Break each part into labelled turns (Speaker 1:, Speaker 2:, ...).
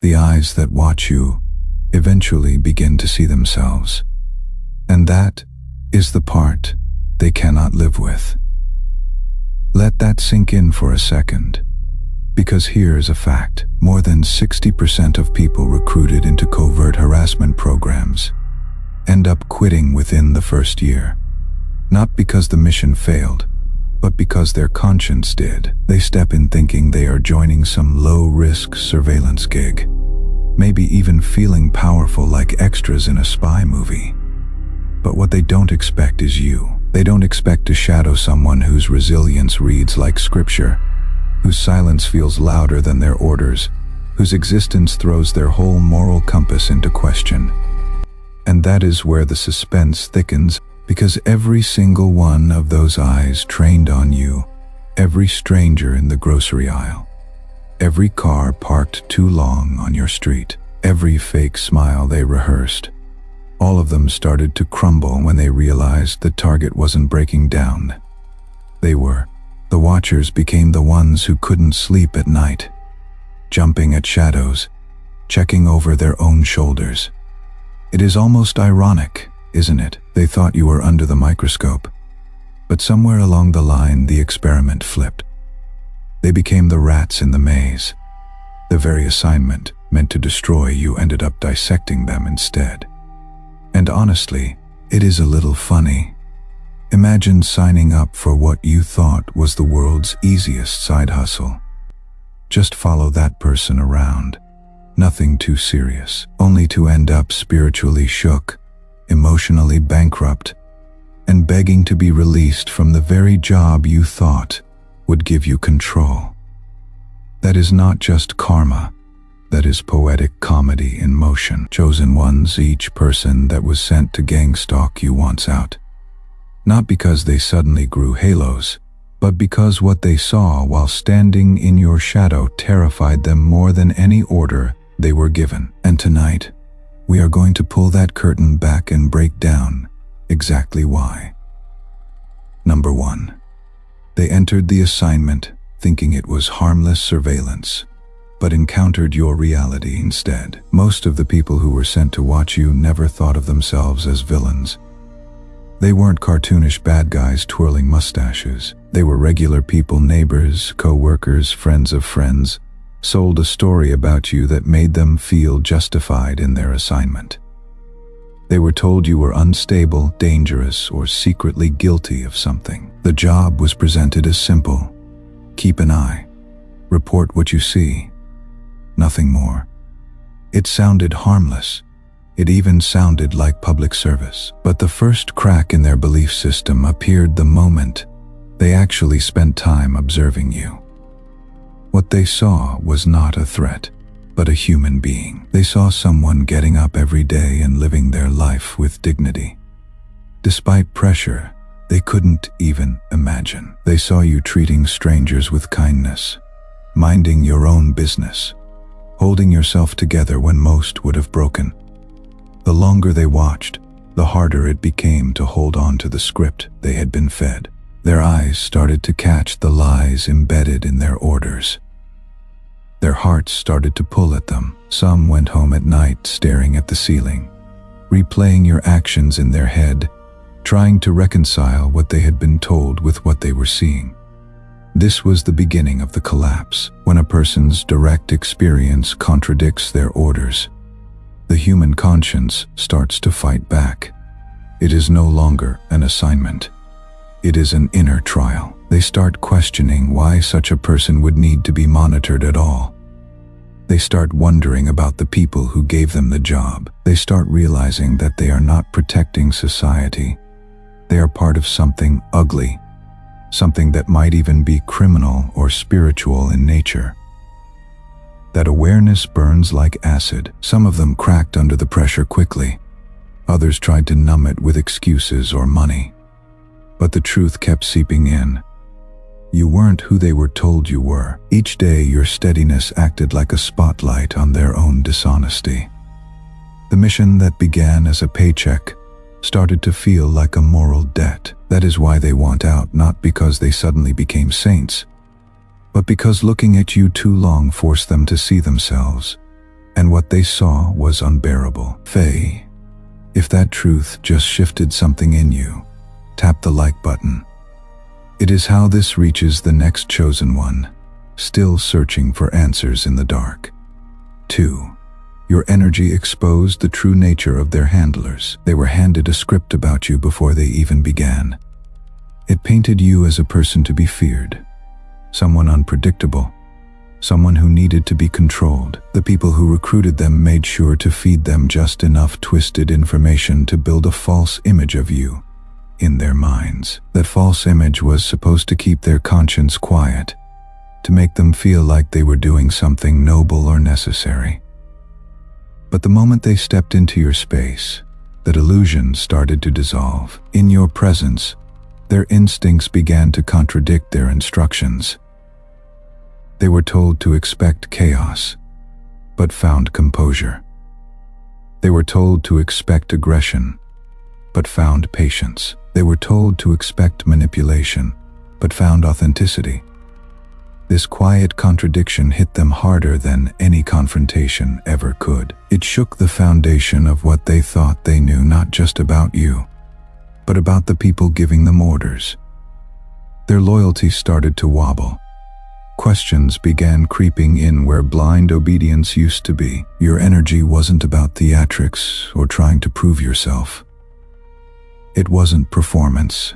Speaker 1: The eyes that watch you eventually begin to see themselves. And that is the part they cannot live with. Let that sink in for a second, because here's a fact. More than 60% of people recruited into covert harassment programs end up quitting within the first year. Not because the mission failed, but because their conscience did. They step in thinking they are joining some low-risk surveillance gig, maybe even feeling powerful like extras in a spy movie. But what they don't expect is you. They don't expect to shadow someone whose resilience reads like scripture, whose silence feels louder than their orders, whose existence throws their whole moral compass into question. And that is where the suspense thickens, because every single one of those eyes trained on you, every stranger in the grocery aisle, every car parked too long on your street, every fake smile they rehearsed, all of them started to crumble when they realized the target wasn't breaking down. The watchers became the ones who couldn't sleep at night, jumping at shadows, checking over their own shoulders. It is almost ironic, isn't it? They thought you were under the microscope, but somewhere along the line the experiment flipped. They became the rats in the maze. The very assignment meant to destroy you ended up dissecting them instead. And honestly, it is a little funny. Imagine signing up for what you thought was the world's easiest side hustle. Just follow that person around. Nothing too serious, only to end up spiritually shook, emotionally bankrupt, and begging to be released from the very job you thought would give you control. That is not just karma. That is poetic comedy in motion. Chosen ones, each person that was sent to gang stalk you wants out. Not because they suddenly grew halos, but because what they saw while standing in your shadow terrified them more than any order they were given. And tonight, we are going to pull that curtain back and break down exactly why. Number 1. They entered the assignment thinking it was harmless surveillance, but encountered your reality instead. Most of the people who were sent to watch you never thought of themselves as villains. They weren't cartoonish bad guys twirling mustaches. They were regular people, neighbors, co-workers, friends of friends, sold a story about you that made them feel justified in their assignment. They were told you were unstable, dangerous, or secretly guilty of something. The job was presented as simple. Keep an eye. Report what you see. Nothing more. It sounded harmless. It even sounded like public service. But the first crack in their belief system appeared the moment they actually spent time observing you. What they saw was not a threat, but a human being. They saw someone getting up every day and living their life with dignity. Despite pressure they couldn't even imagine. They saw you treating strangers with kindness, minding your own business, holding yourself together when most would have broken. The longer they watched, the harder it became to hold on to the script they had been fed. Their eyes started to catch the lies embedded in their orders. Their hearts started to pull at them. Some went home at night staring at the ceiling, replaying your actions in their head, trying to reconcile what they had been told with what they were seeing. This was the beginning of the collapse. When a person's direct experience contradicts their orders, the human conscience starts to fight back. It is no longer an assignment. It is an inner trial. They start questioning why such a person would need to be monitored at all. They start wondering about the people who gave them the job. They start realizing that they are not protecting society. They are part of something ugly, something that might even be criminal or spiritual in nature. That awareness burns like acid. Some of them cracked under the pressure quickly. Others tried to numb it with excuses or money. But the truth kept seeping in. You weren't who they were told you were. Each day your steadiness acted like a spotlight on their own dishonesty. The mission that began as a paycheck started to feel like a moral debt. That is why they want out, not because they suddenly became saints, but because looking at you too long forced them to see themselves and what they saw was unbearable. Faye, if that truth just shifted something in you, tap the like button. It is how this reaches the next chosen one, still searching for answers in the dark. 2. Your energy exposed the true nature of their handlers. They were handed a script about you before they even began. It painted you as a person to be feared, someone unpredictable, someone who needed to be controlled. The people who recruited them made sure to feed them just enough twisted information to build a false image of you in their minds. That false image was supposed to keep their conscience quiet, to make them feel like they were doing something noble or necessary. But the moment they stepped into your space, that illusion started to dissolve. In your presence, their instincts began to contradict their instructions. They were told to expect chaos, but found composure. They were told to expect aggression, but found patience. They were told to expect manipulation, but found authenticity. This quiet contradiction hit them harder than any confrontation ever could. It shook the foundation of what they thought they knew, not just about you, but about the people giving them orders. Their loyalty started to wobble. Questions began creeping in where blind obedience used to be. Your energy wasn't about theatrics or trying to prove yourself. It wasn't performance.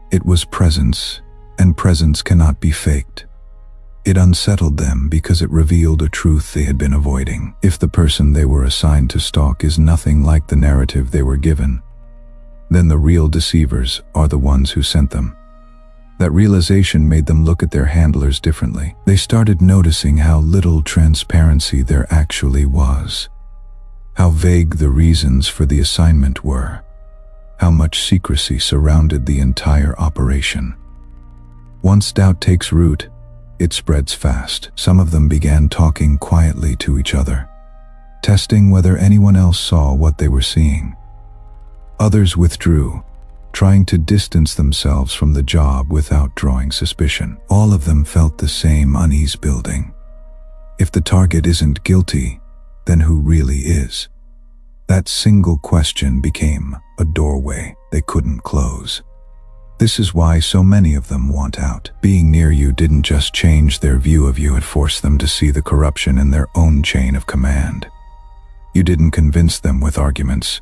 Speaker 1: It was presence, and presence cannot be faked. It unsettled them because it revealed a truth they had been avoiding. If the person they were assigned to stalk is nothing like the narrative they were given, then the real deceivers are the ones who sent them. That realization made them look at their handlers differently. They started noticing how little transparency there actually was, how vague the reasons for the assignment were, how much secrecy surrounded the entire operation. Once doubt takes root, it spreads fast. Some of them began talking quietly to each other, testing whether anyone else saw what they were seeing. Others withdrew, trying to distance themselves from the job without drawing suspicion. All of them felt the same unease building. If the target isn't guilty, then who really is? That single question became a doorway they couldn't close. This is why so many of them want out. Being near you didn't just change their view of you, it forced them to see the corruption in their own chain of command. You didn't convince them with arguments.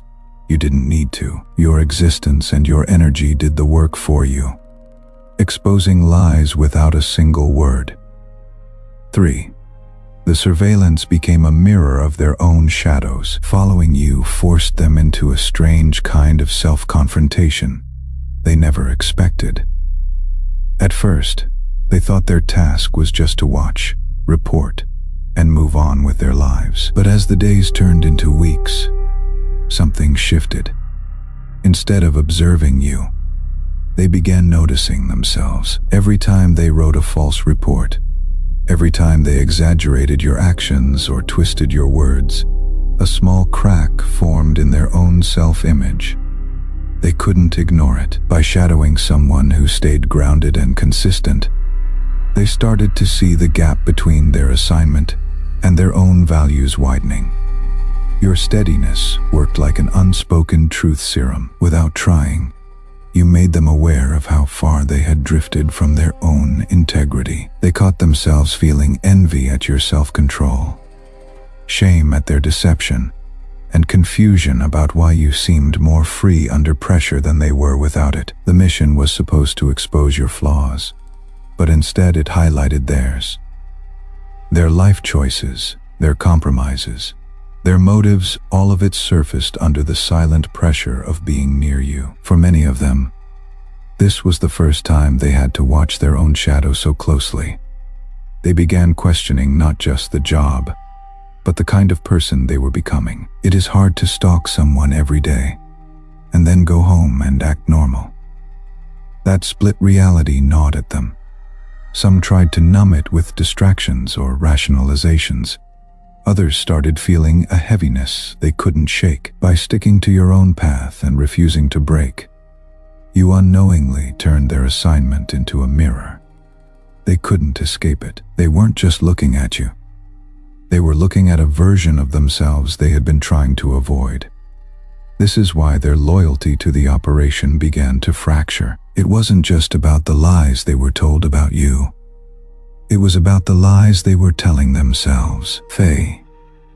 Speaker 1: You didn't need to. Your existence and your energy did the work for you, exposing lies without a single word. 3. The surveillance became a mirror of their own shadows. Following you forced them into a strange kind of self-confrontation they never expected. At first, they thought their task was just to watch, report, and move on with their lives. But as the days turned into weeks, something shifted. Instead of observing you, they began noticing themselves. Every time they wrote a false report, every time they exaggerated your actions or twisted your words, a small crack formed in their own self-image. They couldn't ignore it. By shadowing someone who stayed grounded and consistent, they started to see the gap between their assignment and their own values widening. Your steadiness worked like an unspoken truth serum. Without trying, you made them aware of how far they had drifted from their own integrity. They caught themselves feeling envy at your self-control, shame at their deception, and confusion about why you seemed more free under pressure than they were without it. The mission was supposed to expose your flaws, but instead it highlighted theirs. Their life choices, their compromises, their motives, all of it surfaced under the silent pressure of being near you. For many of them, this was the first time they had to watch their own shadow so closely. They began questioning not just the job, but the kind of person they were becoming. It is hard to stalk someone every day and then go home and act normal. That split reality gnawed at them. Some tried to numb it with distractions or rationalizations. Others started feeling a heaviness they couldn't shake. By sticking to your own path and refusing to break, you unknowingly turned their assignment into a mirror. They couldn't escape it. They weren't just looking at you. They were looking at a version of themselves they had been trying to avoid. This is why their loyalty to the operation began to fracture. It wasn't just about the lies they were told about you. It was about the lies they were telling themselves. Faye,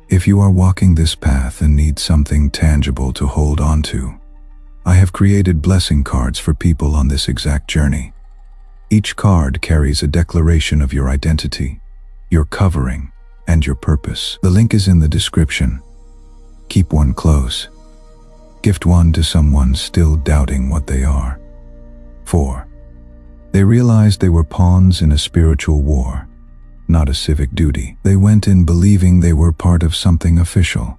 Speaker 1: if you are walking this path and need something tangible to hold on to, I have created blessing cards for people on this exact journey. Each card carries a declaration of your identity, your covering, and your purpose. The link is in the description. Keep one close. Gift one to someone still doubting what they are. 4. They realized they were pawns in a spiritual war, not a civic duty. They went in believing they were part of something official,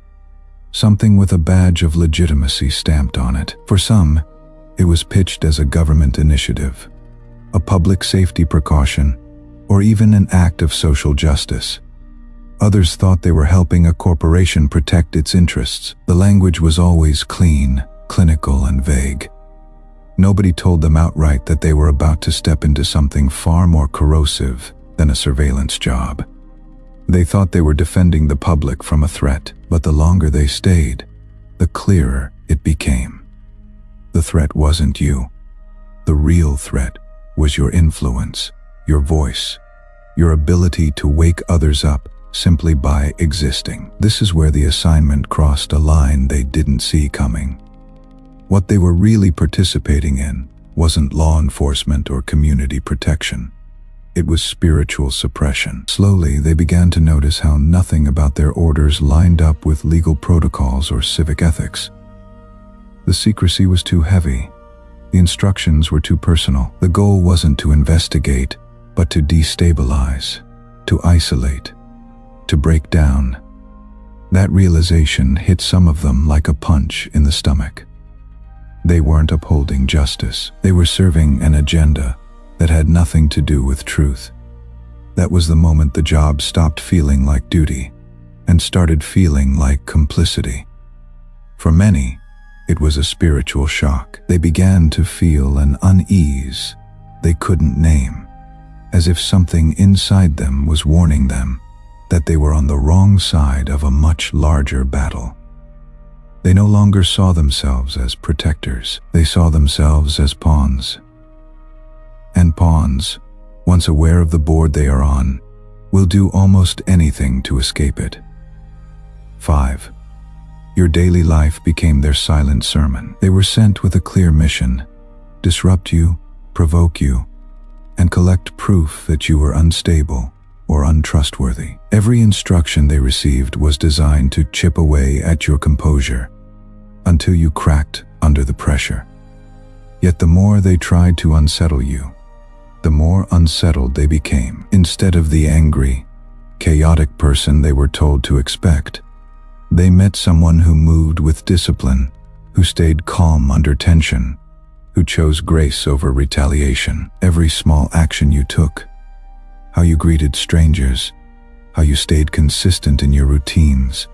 Speaker 1: something with a badge of legitimacy stamped on it. For some, it was pitched as a government initiative, a public safety precaution, or even an act of social justice. Others thought they were helping a corporation protect its interests. The language was always clean, clinical, and vague. Nobody told them outright that they were about to step into something far more corrosive than a surveillance job. They thought they were defending the public from a threat, but the longer they stayed, the clearer it became. The threat wasn't you. The real threat was your influence, your voice, your ability to wake others up simply by existing. This is where the assignment crossed a line they didn't see coming. What they were really participating in wasn't law enforcement or community protection. It was spiritual suppression. Slowly, they began to notice how nothing about their orders lined up with legal protocols or civic ethics. The secrecy was too heavy. The instructions were too personal. The goal wasn't to investigate, but to destabilize, to isolate, to break down. That realization hit some of them like a punch in the stomach. They weren't upholding justice. They were serving an agenda that had nothing to do with truth. That was the moment the job stopped feeling like duty and started feeling like complicity. For many, it was a spiritual shock. They began to feel an unease they couldn't name, as if something inside them was warning them that they were on the wrong side of a much larger battle. They no longer saw themselves as protectors. They saw themselves as pawns. And pawns, once aware of the board they are on, will do almost anything to escape it. 5. Your daily life became their silent sermon. They were sent with a clear mission: disrupt you, provoke you, and collect proof that you were unstable or untrustworthy. Every instruction they received was designed to chip away at your composure until you cracked under the pressure. Yet the more they tried to unsettle you, the more unsettled they became. Instead of the angry, chaotic person they were told to expect, they met someone who moved with discipline, who stayed calm under tension, who chose grace over retaliation. Every small action you took, how you greeted strangers, how you stayed consistent in your routines,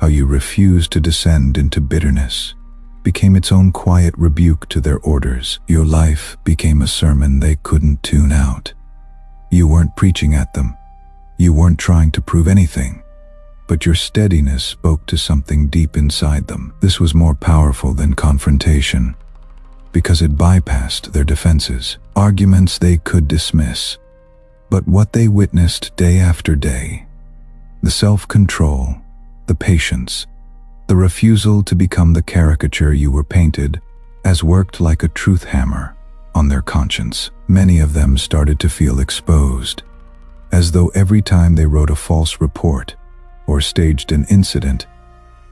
Speaker 1: how you refused to descend into bitterness, became its own quiet rebuke to their orders. Your life became a sermon they couldn't tune out. You weren't preaching at them. You weren't trying to prove anything. But your steadiness spoke to something deep inside them. This was more powerful than confrontation, because it bypassed their defenses, arguments they could dismiss. But what they witnessed day after day, the self-control, the patience, the refusal to become the caricature you were painted, as worked like a truth hammer on their conscience. Many of them started to feel exposed, as though every time they wrote a false report or staged an incident,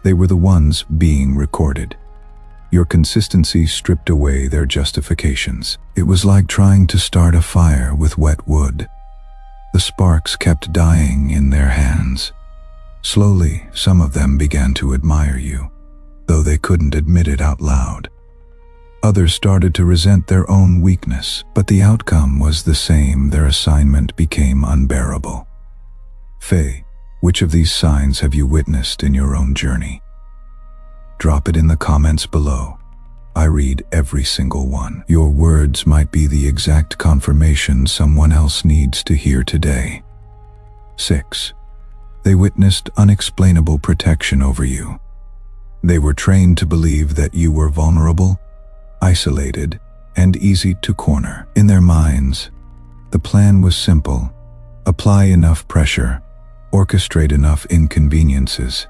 Speaker 1: they were the ones being recorded. Your consistency stripped away their justifications. It was like trying to start a fire with wet wood. The sparks kept dying in their hands. Slowly, some of them began to admire you, though they couldn't admit it out loud. Others started to resent their own weakness, but the outcome was the same. Their assignment became unbearable. Faye, which of these signs have you witnessed in your own journey? Drop it in the comments below. I read every single one. Your words might be the exact confirmation someone else needs to hear today. 6. They witnessed unexplainable protection over you. They were trained to believe that you were vulnerable, isolated, and easy to corner. In their minds, the plan was simple: apply enough pressure, orchestrate enough inconveniences,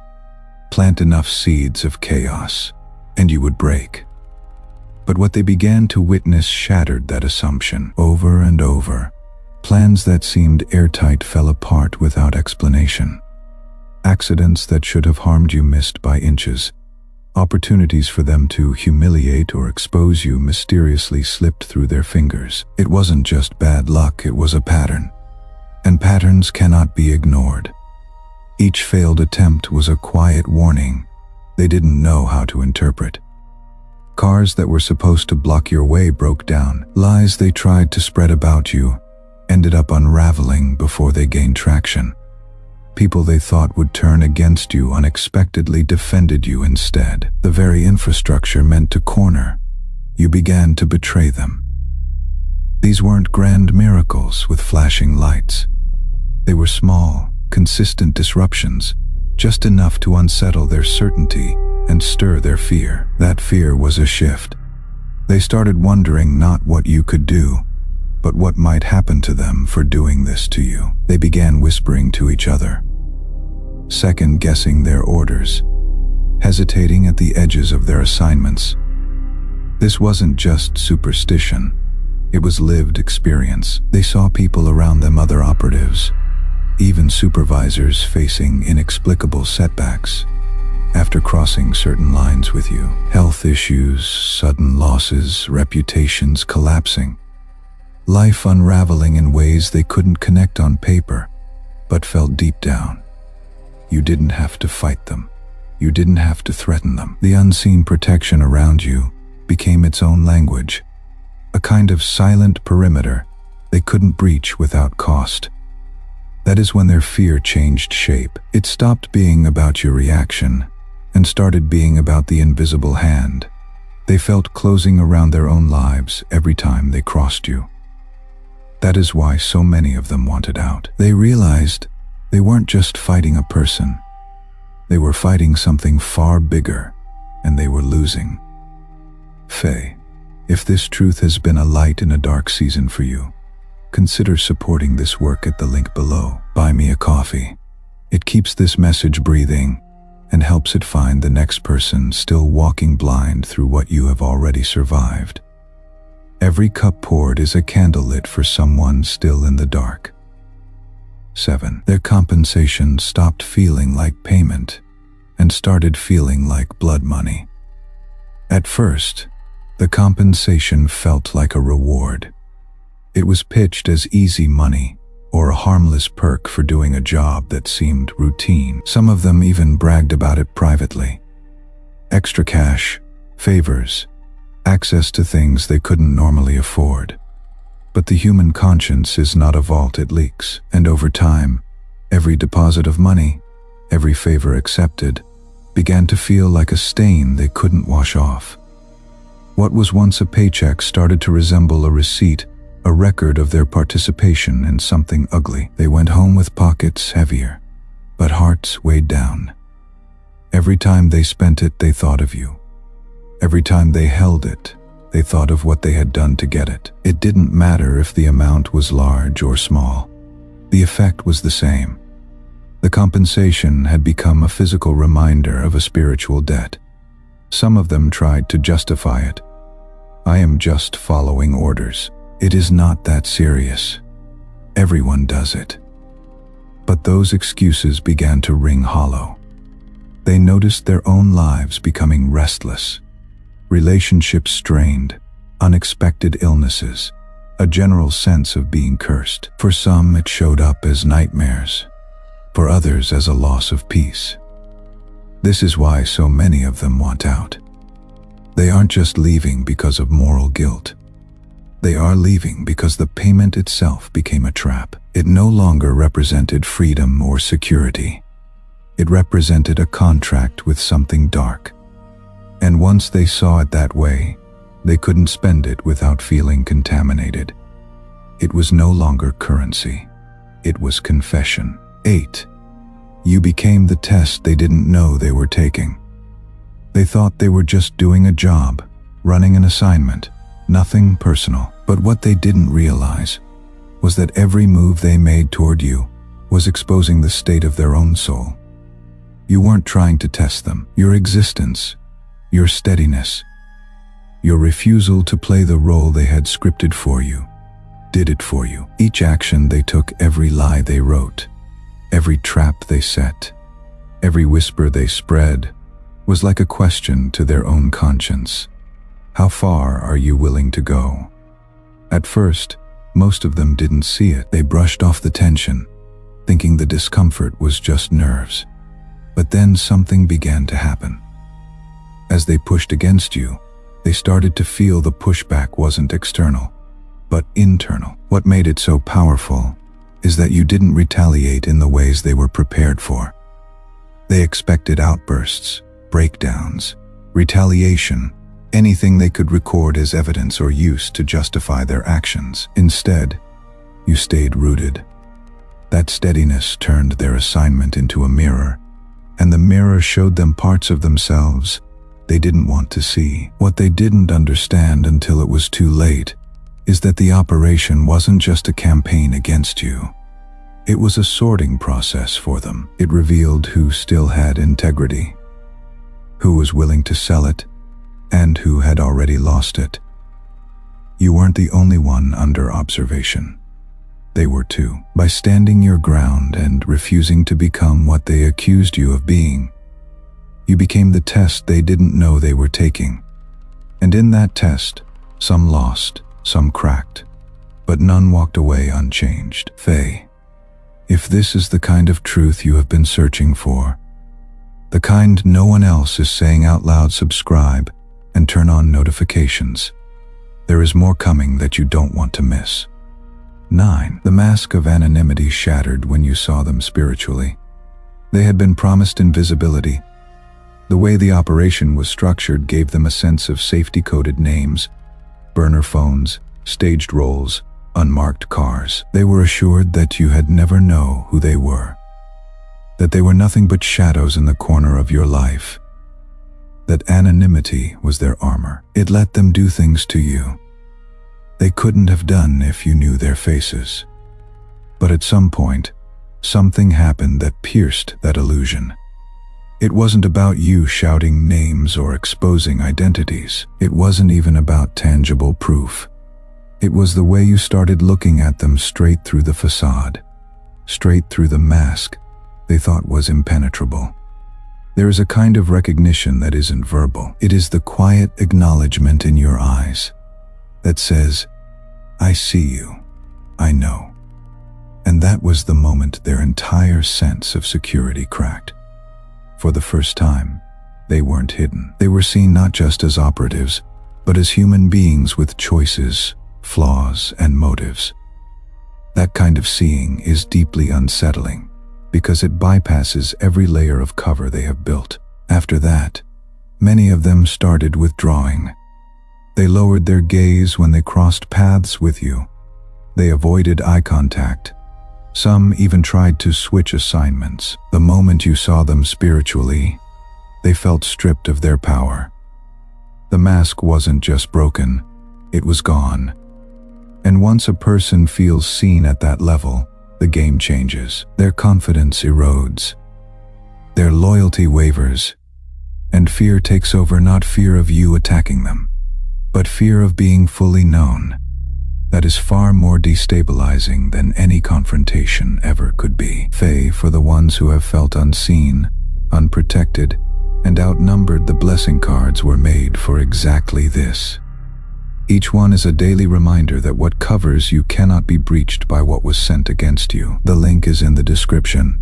Speaker 1: plant enough seeds of chaos, and you would break. But what they began to witness shattered that assumption. Over and over, plans that seemed airtight fell apart without explanation. Accidents that should have harmed you missed by inches. Opportunities for them to humiliate or expose you mysteriously slipped through their fingers. It wasn't just bad luck, it was a pattern. And patterns cannot be ignored. Each failed attempt was a quiet warning they didn't know how to interpret. Cars that were supposed to block your way broke down. Lies they tried to spread about you ended up unraveling before they gained traction. People they thought would turn against you unexpectedly defended you instead. The very infrastructure meant to corner you began to betray them. These weren't grand miracles with flashing lights. They were small, consistent disruptions, just enough to unsettle their certainty and stir their fear. That fear was a shift. They started wondering not what you could do, but what might happen to them for doing this to you. They began whispering to each other, second-guessing their orders, hesitating at the edges of their assignments. This wasn't just superstition. It was lived experience. They saw people around them, other operatives, even supervisors, facing inexplicable setbacks after crossing certain lines with you. Health issues, sudden losses, reputations collapsing. Life unraveling in ways they couldn't connect on paper, but felt deep down. You didn't have to fight them. You didn't have to threaten them. The unseen protection around you became its own language, a kind of silent perimeter they couldn't breach without cost. That is when their fear changed shape. It stopped being about your reaction and started being about the invisible hand they felt closing around their own lives every time they crossed you. That is why so many of them wanted out. They realized they weren't just fighting a person. They were fighting something far bigger, and they were losing. Faye, if this truth has been a light in a dark season for you, consider supporting this work at the link below. Buy me a coffee. It keeps this message breathing and helps it find the next person still walking blind through what you have already survived. Every cup poured is a candle lit for someone still in the dark. 7. Their compensation stopped feeling like payment and started feeling like blood money. At first, the compensation felt like a reward. It was pitched as easy money or a harmless perk for doing a job that seemed routine. Some of them even bragged about it privately. Extra cash, favors, access to things they couldn't normally afford. But the human conscience is not a vault, it leaks. And over time, every deposit of money, every favor accepted, began to feel like a stain they couldn't wash off. What was once a paycheck started to resemble a receipt, a record of their participation in something ugly. They went home with pockets heavier, but hearts weighed down. Every time they spent it, they thought of you. Every time they held it, they thought of what they had done to get it. It didn't matter if the amount was large or small. The effect was the same. The compensation had become a physical reminder of a spiritual debt. Some of them tried to justify it. I am just following orders. It is not that serious. Everyone does it. But those excuses began to ring hollow. They noticed their own lives becoming restless, relationships strained, unexpected illnesses, a general sense of being cursed. For some, it showed up as nightmares. For others, as a loss of peace. This is why so many of them want out. They aren't just leaving because of moral guilt. They are leaving because the payment itself became a trap. It no longer represented freedom or security. It represented a contract with something dark. And once they saw it that way, they couldn't spend it without feeling contaminated. It was no longer currency. It was confession. 8. You became the test they didn't know they were taking. They thought they were just doing a job, running an assignment, nothing personal. But what they didn't realize was that every move they made toward you was exposing the state of their own soul. You weren't trying to test them. Your existence, your steadiness, your refusal to play the role they had scripted for you, did it for you. Each action they took, every lie they wrote, every trap they set, every whisper they spread, was like a question to their own conscience. How far are you willing to go? At first, most of them didn't see it. They brushed off the tension, thinking the discomfort was just nerves. But then something began to happen. As they pushed against you, they started to feel the pushback wasn't external, but internal. What made it so powerful is that you didn't retaliate in the ways they were prepared for. They expected outbursts, breakdowns, retaliation, anything they could record as evidence or use to justify their actions. Instead, you stayed rooted. That steadiness turned their assignment into a mirror, and the mirror showed them parts of themselves they didn't want to see. What they didn't understand until it was too late is that the operation wasn't just a campaign against you. It was a sorting process for them. It revealed who still had integrity, who was willing to sell it, and who had already lost it. You weren't the only one under observation. They were too. By standing your ground and refusing to become what they accused you of being, you became the test they didn't know they were taking. And in that test, some lost, some cracked, but none walked away unchanged. Faye, if this is the kind of truth you have been searching for, the kind no one else is saying out loud, subscribe and turn on notifications. There is more coming that you don't want to miss. 9. The mask of anonymity shattered when you saw them spiritually. They had been promised invisibility. The way the operation was structured gave them a sense of safety-coded names, burner phones, staged roles, unmarked cars. They were assured that you had never know who they were, that they were nothing but shadows in the corner of your life, that anonymity was their armor. It let them do things to you they couldn't have done if you knew their faces. But at some point, something happened that pierced that illusion. It wasn't about you shouting names or exposing identities. It wasn't even about tangible proof. It was the way you started looking at them straight through the facade, straight through the mask they thought was impenetrable. There is a kind of recognition that isn't verbal. It is the quiet acknowledgement in your eyes that says, I see you, I know. And that was the moment their entire sense of security cracked. For the first time, they weren't hidden. They were seen not just as operatives, but as human beings with choices, flaws, and motives. That kind of seeing is deeply unsettling because it bypasses every layer of cover they have built. After that, many of them started withdrawing. They lowered their gaze when they crossed paths with you. They avoided eye contact. Some even tried to switch assignments. The moment you saw them spiritually, they felt stripped of their power. The mask wasn't just broken, it was gone. And once a person feels seen at that level, the game changes. Their confidence erodes. Their loyalty wavers. And fear takes over, not fear of you attacking them, but fear of being fully known. That is far more destabilizing than any confrontation ever could be. Faye, for the ones who have felt unseen, unprotected, and outnumbered, the blessing cards were made for exactly this. Each one is a daily reminder that what covers you cannot be breached by what was sent against you. The link is in the description.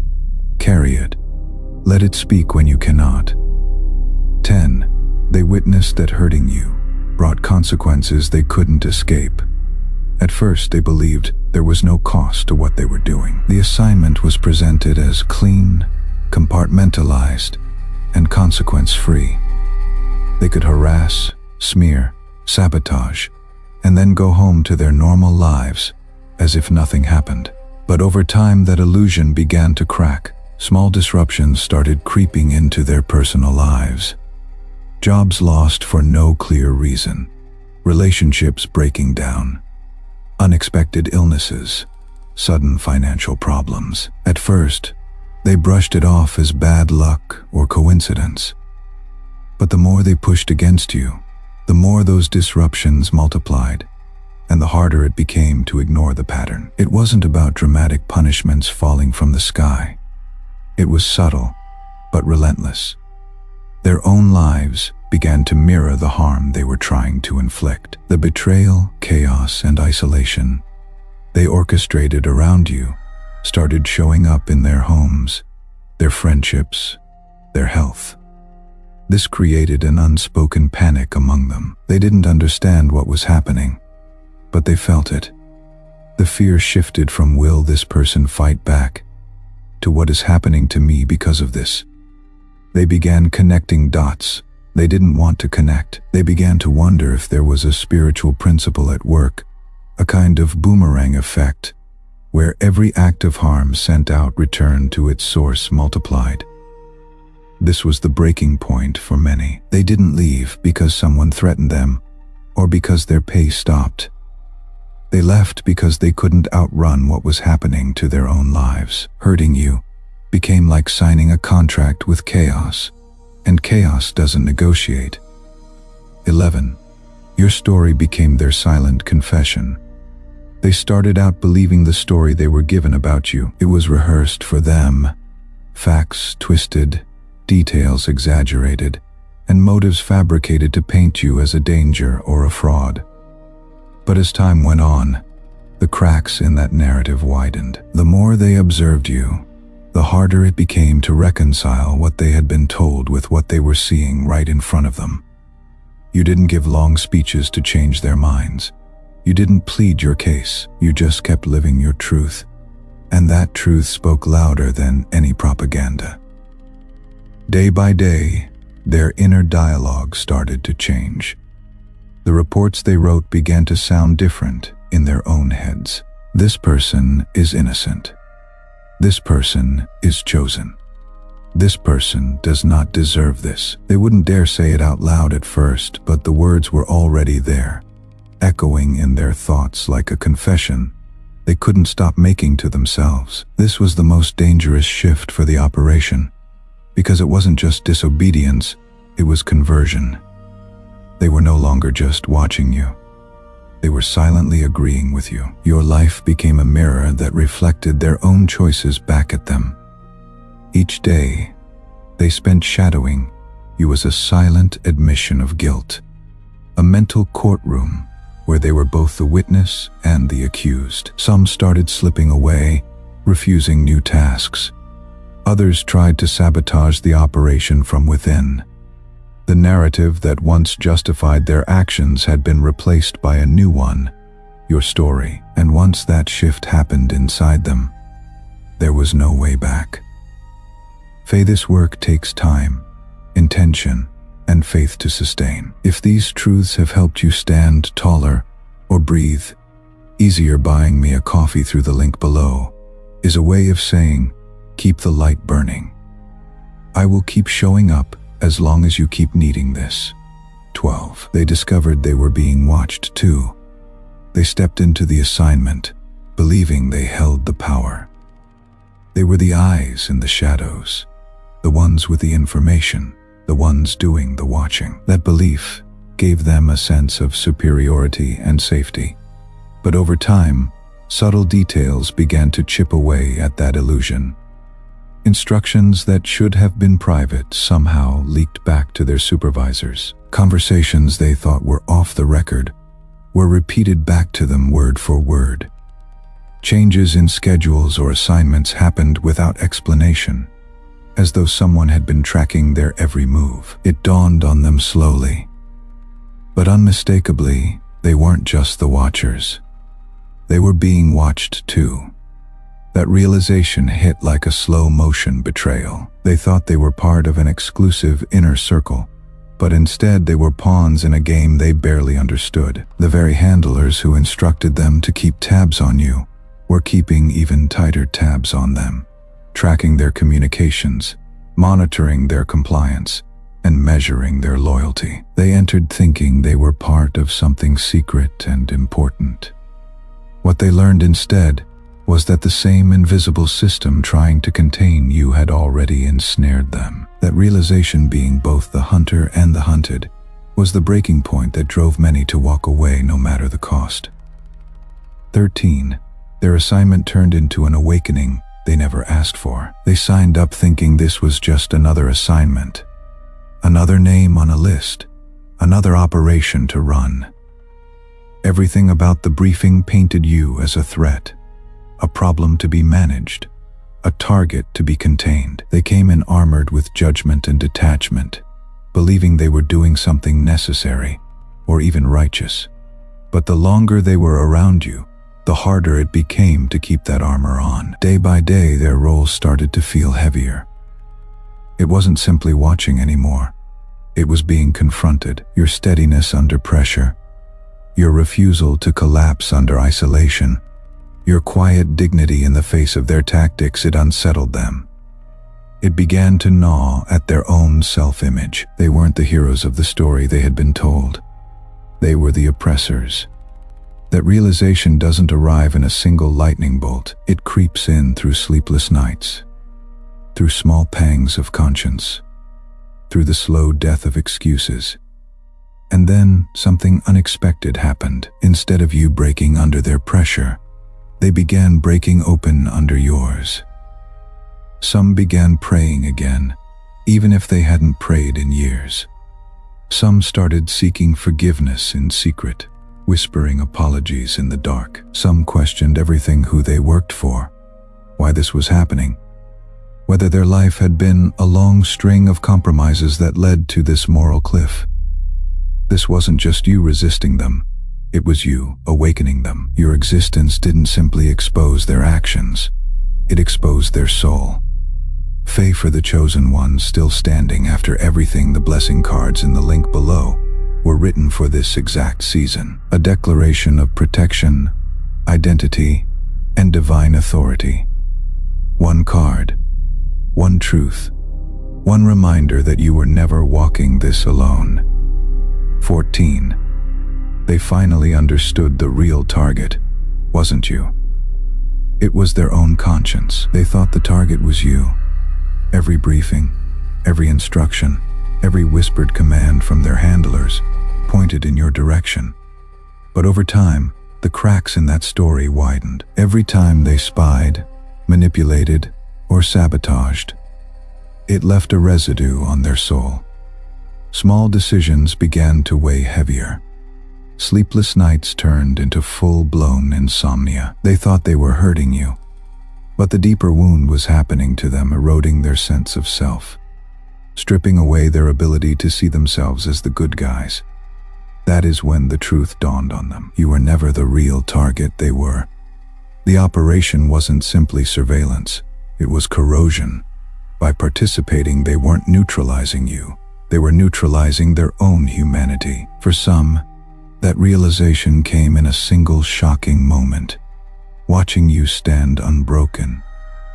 Speaker 1: Carry it. Let it speak when you cannot. 10. They witnessed that hurting you brought consequences they couldn't escape. At first, they believed there was no cost to what they were doing. The assignment was presented as clean, compartmentalized, and consequence-free. They could harass, smear, sabotage, and then go home to their normal lives as if nothing happened. But over time, that illusion began to crack. Small disruptions started creeping into their personal lives. Jobs lost for no clear reason. Relationships breaking down. Unexpected illnesses. Sudden financial problems. At first, they brushed it off as bad luck or coincidence. But the more they pushed against you, the more those disruptions multiplied, and the harder it became to ignore the pattern. It wasn't about dramatic punishments falling from the sky. It was subtle, but relentless. Their own lives began to mirror the harm they were trying to inflict. The betrayal, chaos, and isolation they orchestrated around you started showing up in their homes, their friendships, their health. This created an unspoken panic among them. They didn't understand what was happening, but they felt it. The fear shifted from "will this person fight back?" to "what is happening to me because of this?" They began connecting dots they didn't want to connect. They began to wonder if there was a spiritual principle at work, a kind of boomerang effect, where every act of harm sent out returned to its source multiplied. This was the breaking point for many. They didn't leave because someone threatened them, or because their pay stopped. They left because they couldn't outrun what was happening to their own lives. Hurting you became like signing a contract with chaos, and chaos doesn't negotiate. 11. Your story became their silent confession. They started out believing the story they were given about you. It was rehearsed for them, facts twisted, details exaggerated, and motives fabricated to paint you as a danger or a fraud. But as time went on, the cracks in that narrative widened. The more they observed you, the harder it became to reconcile what they had been told with what they were seeing right in front of them. You didn't give long speeches to change their minds. You didn't plead your case. You just kept living your truth. And that truth spoke louder than any propaganda. Day by day, their inner dialogue started to change. The reports they wrote began to sound different in their own heads. This person is innocent. This person is chosen. This person does not deserve this. They wouldn't dare say it out loud at first, but the words were already there, echoing in their thoughts like a confession they couldn't stop making to themselves. This was the most dangerous shift for the operation, because it wasn't just disobedience, it was conversion. They were no longer just watching you. They were silently agreeing with you. Your life became a mirror that reflected their own choices back at them. Each day, they spent shadowing you as a silent admission of guilt, a mental courtroom where they were both the witness and the accused. Some started slipping away, refusing new tasks. Others tried to sabotage the operation from within. The narrative that once justified their actions had been replaced by a new one, your story. And once that shift happened inside them, there was no way back. This work takes time, intention, and faith to sustain. If these truths have helped you stand taller or breathe easier, buying me a coffee through the link below is a way of saying, keep the light burning. I will keep showing up as long as you keep needing this. 12. They discovered they were being watched too. They stepped into the assignment, believing they held the power. They were the eyes in the shadows, the ones with the information, the ones doing the watching. That belief gave them a sense of superiority and safety. But over time, subtle details began to chip away at that illusion. Instructions that should have been private somehow leaked back to their supervisors. Conversations they thought were off the record were repeated back to them word for word. Changes in schedules or assignments happened without explanation, as though someone had been tracking their every move. It dawned on them slowly, but unmistakably, they weren't just the watchers. They were being watched too. That realization hit like a slow-motion betrayal. They thought they were part of an exclusive inner circle, but instead they were pawns in a game they barely understood. The very handlers who instructed them to keep tabs on you were keeping even tighter tabs on them. tracking their communications, monitoring their compliance, and measuring their loyalty. They entered thinking they were part of something secret and important. What they learned instead was that the same invisible system trying to contain you had already ensnared them. That realization, being both the hunter and the hunted, was the breaking point that drove many to walk away no matter the cost. 13. Their assignment turned into an awakening they never asked for. They signed up thinking this was just another assignment, another name on a list, another operation to run. Everything about the briefing painted you as a threat, a problem to be managed, a target to be contained. They came in armored with judgment and detachment, believing they were doing something necessary or even righteous. But the longer they were around you, the harder it became to keep that armor on. Day by day, their roles started to feel heavier. It wasn't simply watching anymore. It was being confronted. Your steadiness under pressure, your refusal to collapse under isolation, your quiet dignity in the face of their tactics, it unsettled them. It began to gnaw at their own self-image. They weren't the heroes of the story they had been told. They were the oppressors. That realization doesn't arrive in a single lightning bolt. It creeps in through sleepless nights, through small pangs of conscience, through the slow death of excuses. And then something unexpected happened. Instead of you breaking under their pressure, they began breaking open under yours. Some began praying again, even if they hadn't prayed in years. Some started seeking forgiveness in secret, whispering apologies in the dark. Some questioned everything: who they worked for, why this was happening, whether their life had been a long string of compromises that led to this moral cliff. This wasn't just you resisting them. It was you awakening them. Your existence didn't simply expose their actions. It exposed their soul. Pay for the chosen ones still standing after everything. The blessing cards in the link below were written for this exact season. A declaration of protection, identity, and divine authority. One card, one truth, one reminder that you were never walking this alone. 14. They finally understood the real target wasn't you. It was their own conscience. They thought the target was you. Every briefing, every instruction, every whispered command from their handlers pointed in your direction. But over time, the cracks in that story widened. Every time they spied, manipulated, or sabotaged, it left a residue on their soul. Small decisions began to weigh heavier. Sleepless nights turned into full-blown insomnia. They thought they were hurting you, but the deeper wound was happening to them, eroding their sense of self, stripping away their ability to see themselves as the good guys. That is when the truth dawned on them. You were never the real target they were. The operation wasn't simply surveillance, it was corrosion. By participating, they weren't neutralizing you. They were neutralizing their own humanity. For some, that realization came in a single shocking moment, watching you stand unbroken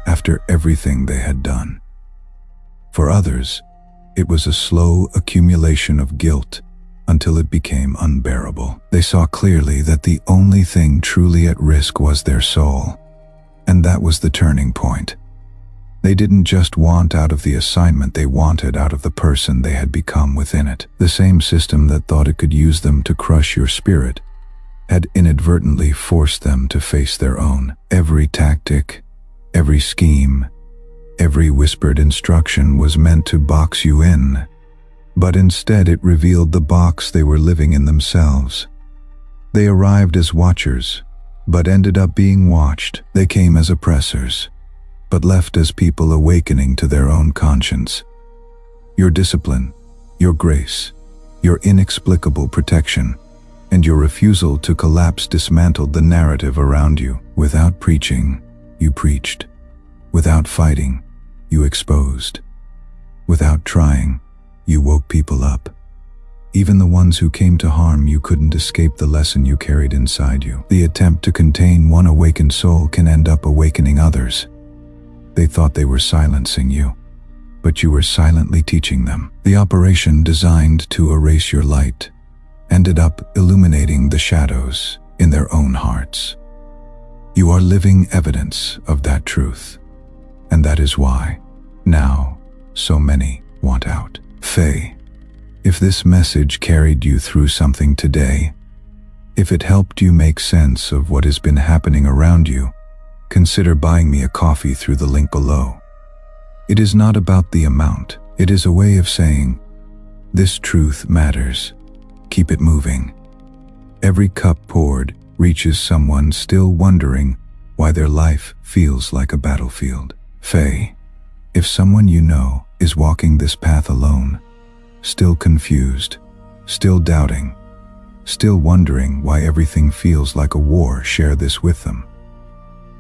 Speaker 1: after everything they had done. For others, it was a slow accumulation of guilt until it became unbearable. They saw clearly that the only thing truly at risk was their soul, and that was the turning point. They didn't just want out of the assignment, they wanted out of the person they had become within it. The same system that thought it could use them to crush your spirit had inadvertently forced them to face their own. Every tactic, every scheme, every whispered instruction was meant to box you in, but instead it revealed the box they were living in themselves. They arrived as watchers, but ended up being watched. They came as oppressors, but left as people awakening to their own conscience. Your discipline, your grace, your inexplicable protection, and your refusal to collapse dismantled the narrative around you. Without preaching, you preached. Without fighting, you exposed. Without trying, you woke people up. Even the ones who came to harm you couldn't escape the lesson you carried inside you. The attempt to contain one awakened soul can end up awakening others. They thought they were silencing you, but you were silently teaching them. The operation designed to erase your light ended up illuminating the shadows in their own hearts. You are living evidence of that truth, and that is why, now, so many want out. Faye, if this message carried you through something today, if it helped you make sense of what has been happening around you, consider buying me a coffee through the link below. It is not about the amount. It is a way of saying, this truth matters. Keep it moving. Every cup poured reaches someone still wondering why their life feels like a battlefield. Faye, if someone you know is walking this path alone, still confused, still doubting, still wondering why everything feels like a war, share this with them.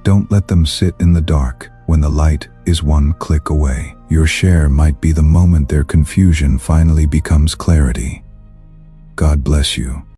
Speaker 1: Don't let them sit in the dark when the light is one click away. Your share might be the moment their confusion finally becomes clarity. God bless you.